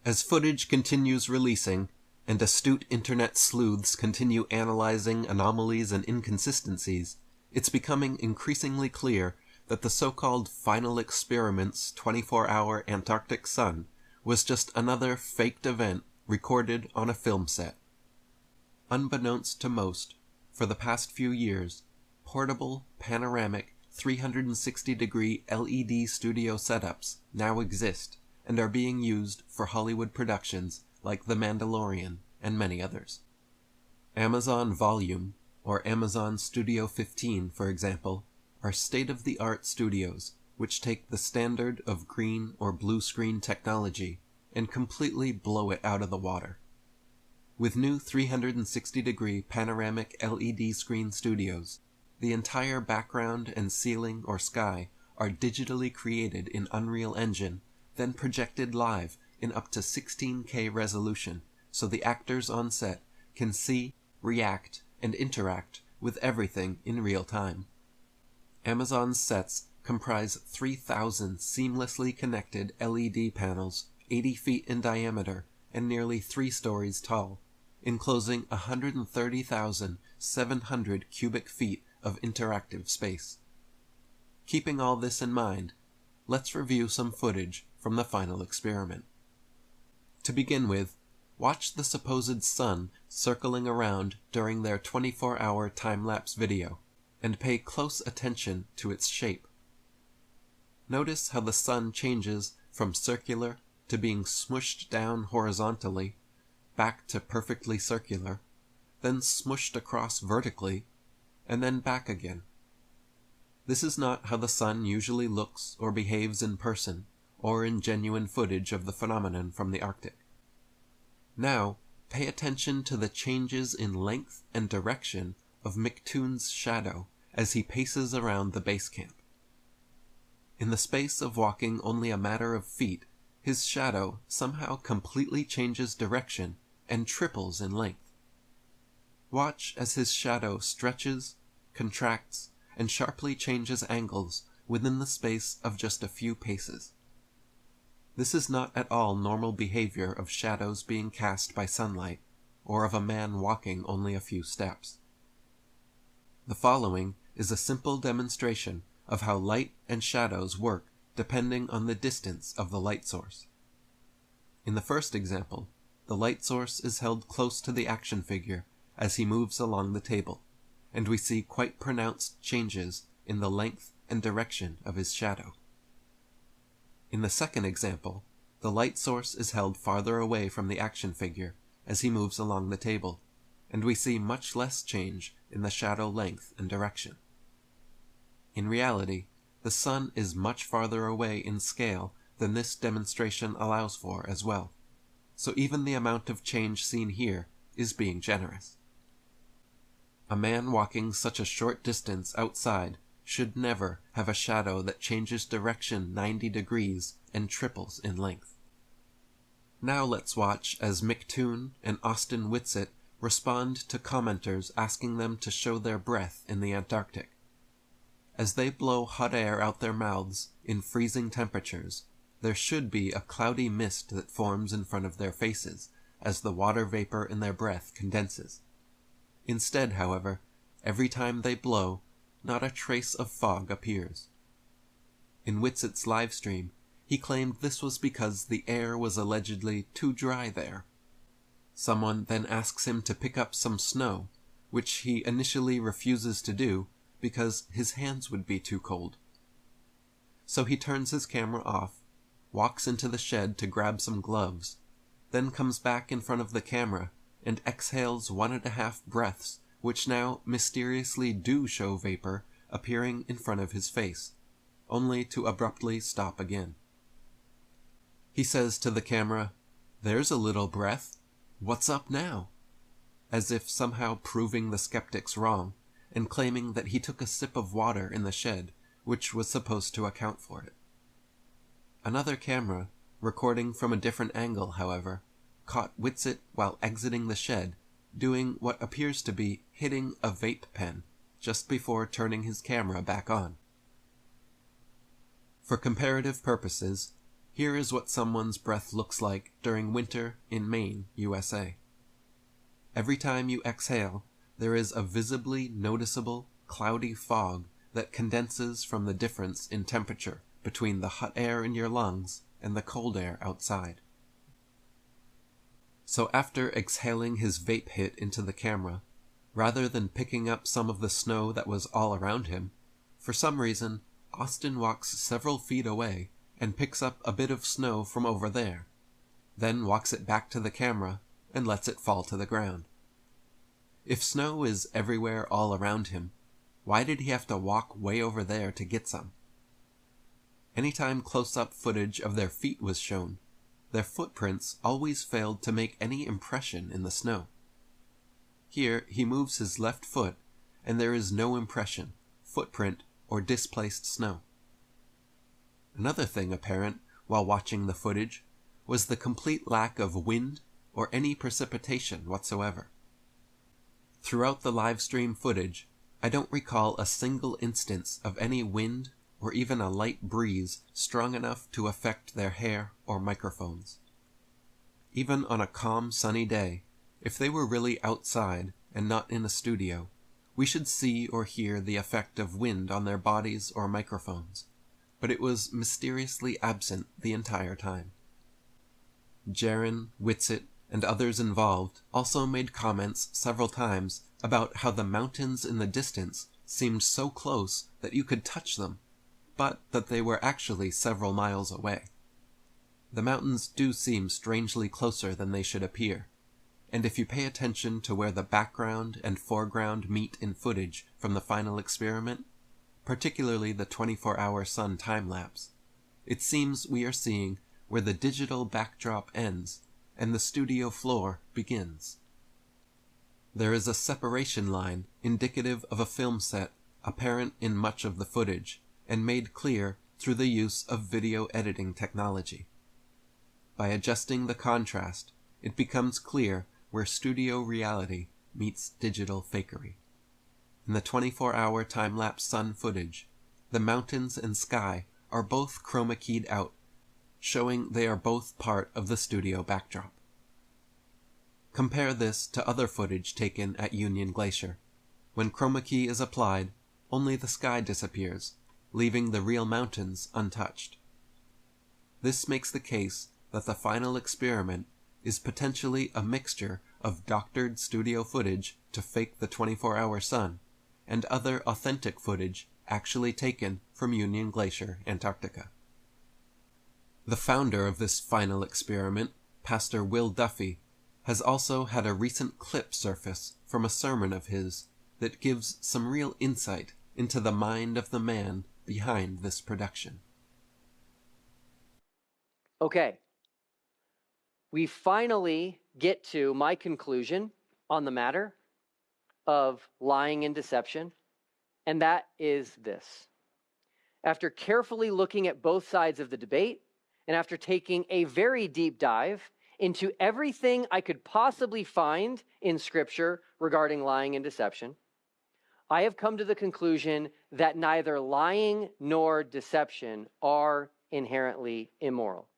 As footage continues releasing, and astute internet sleuths continue analyzing anomalies and inconsistencies, it's becoming increasingly clear that the so-called Final Experiment's 24-hour Antarctic Sun was just another faked event recorded on a film set. Unbeknownst to most, for the past few years, portable, panoramic, 360-degree LED studio setups now exist and are being used for Hollywood productions like The Mandalorian and many others. Amazon Volume, or Amazon Studio 15, for example, are state-of-the-art studios which take the standard of green or blue screen technology and completely blow it out of the water. With new 360-degree panoramic LED screen studios, the entire background and ceiling or sky are digitally created in Unreal Engine, then projected live in up to 16K resolution, so the actors on set can see, react, and interact with everything in real time. Amazon's sets comprise 3,000 seamlessly connected LED panels 80 feet in diameter and nearly 3 stories tall, enclosing 130,700 cubic feet of interactive space. Keeping all this in mind, let's review some footage from the Final Experiment. To begin with, watch the supposed sun circling around during their 24-hour time-lapse video, and pay close attention to its shape. Notice how the sun changes from circular to being smushed down horizontally, back to perfectly circular, then smushed across vertically, and then back again. This is not how the sun usually looks or behaves in person, or in genuine footage of the phenomenon from the Arctic. Now, pay attention to the changes in length and direction of McToon's shadow as he paces around the base camp. In the space of walking only a matter of feet, his shadow somehow completely changes direction and triples in length. Watch as his shadow stretches, contracts, and sharply changes angles within the space of just a few paces. This is not at all normal behavior of shadows being cast by sunlight, or of a man walking only a few steps. The following is a simple demonstration of how light and shadows work depending on the distance of the light source. In the first example, the light source is held close to the action figure as he moves along the table, and we see quite pronounced changes in the length and direction of his shadow. In the second example, the light source is held farther away from the action figure as he moves along the table, and we see much less change in the shadow length and direction. In reality, the sun is much farther away in scale than this demonstration allows for as well, so even the amount of change seen here is being generous. A man walking such a short distance outside should never have a shadow that changes direction 90 degrees and triples in length. Now let's watch as McToon and Austin Whitsitt respond to commenters asking them to show their breath in the Antarctic. As they blow hot air out their mouths in freezing temperatures, there should be a cloudy mist that forms in front of their faces as the water vapor in their breath condenses. Instead, however, every time they blow, not a trace of fog appears. In Whitsitt's livestream, he claimed this was because the air was allegedly too dry there. Someone then asks him to pick up some snow, which he initially refuses to do because his hands would be too cold. So he turns his camera off, walks into the shed to grab some gloves, then comes back in front of the camera and exhales 1.5 breaths, which now mysteriously do show vapor appearing in front of his face, only to abruptly stop again. He says to the camera, "There's a little breath. What's up now?" as if somehow proving the skeptics wrong, and claiming that he took a sip of water in the shed, which was supposed to account for it. Another camera, recording from a different angle, however, caught Whitsitt while exiting the shed, doing what appears to be hitting a vape pen just before turning his camera back on. For comparative purposes, Here is what someone's breath looks like during winter in Maine, USA. Every time you exhale, there is a visibly noticeable, cloudy fog that condenses from the difference in temperature between the hot air in your lungs and the cold air outside. So after exhaling his vape hit into the camera, rather than picking up some of the snow that was all around him, for some reason, Austin walks several feet away and picks up a bit of snow from over there, then walks it back to the camera and lets it fall to the ground. If snow is everywhere all around him, why did he have to walk way over there to get some? Anytime close-up footage of their feet was shown, their footprints always failed to make any impression in the snow. Here he moves his left foot, and there is no impression, footprint, or displaced snow. Another thing apparent while watching the footage was the complete lack of wind or any precipitation whatsoever. Throughout the live stream footage, I don't recall a single instance of any wind or even a light breeze strong enough to affect their hair or microphones. Even on a calm, sunny day, if they were really outside and not in a studio, we should see or hear the effect of wind on their bodies or microphones, but it was mysteriously absent the entire time. Jaron, Whitsitt, and others involved also made comments several times about how the mountains in the distance seemed so close that you could touch them, but that they were actually several miles away. The mountains do seem strangely closer than they should appear, and if you pay attention to where the background and foreground meet in footage from the final experiment, particularly the 24-hour sun time-lapse, it seems we are seeing where the digital backdrop ends and the studio floor begins. There is a separation line indicative of a film set apparent in much of the footage and made clear through the use of video editing technology. By adjusting the contrast, it becomes clear where studio reality meets digital fakery. In the 24-hour time-lapse sun footage, the mountains and sky are both chroma keyed out, showing they are both part of the studio backdrop. Compare this to other footage taken at Union Glacier. When chroma key is applied, only the sky disappears, leaving the real mountains untouched. This makes the case that the final experiment is potentially a mixture of doctored studio footage to fake the 24-hour sun and other authentic footage actually taken from Union Glacier, Antarctica. The founder of this final experiment, Pastor Will Duffy, has also had a recent clip surface from a sermon of his that gives some real insight into the mind of the man behind this production. Okay. We finally get to my conclusion on the matter of lying and deception, and that is this. After carefully looking at both sides of the debate, and after taking a very deep dive into everything I could possibly find in Scripture regarding lying and deception, I have come to the conclusion that neither lying nor deception are inherently immoral.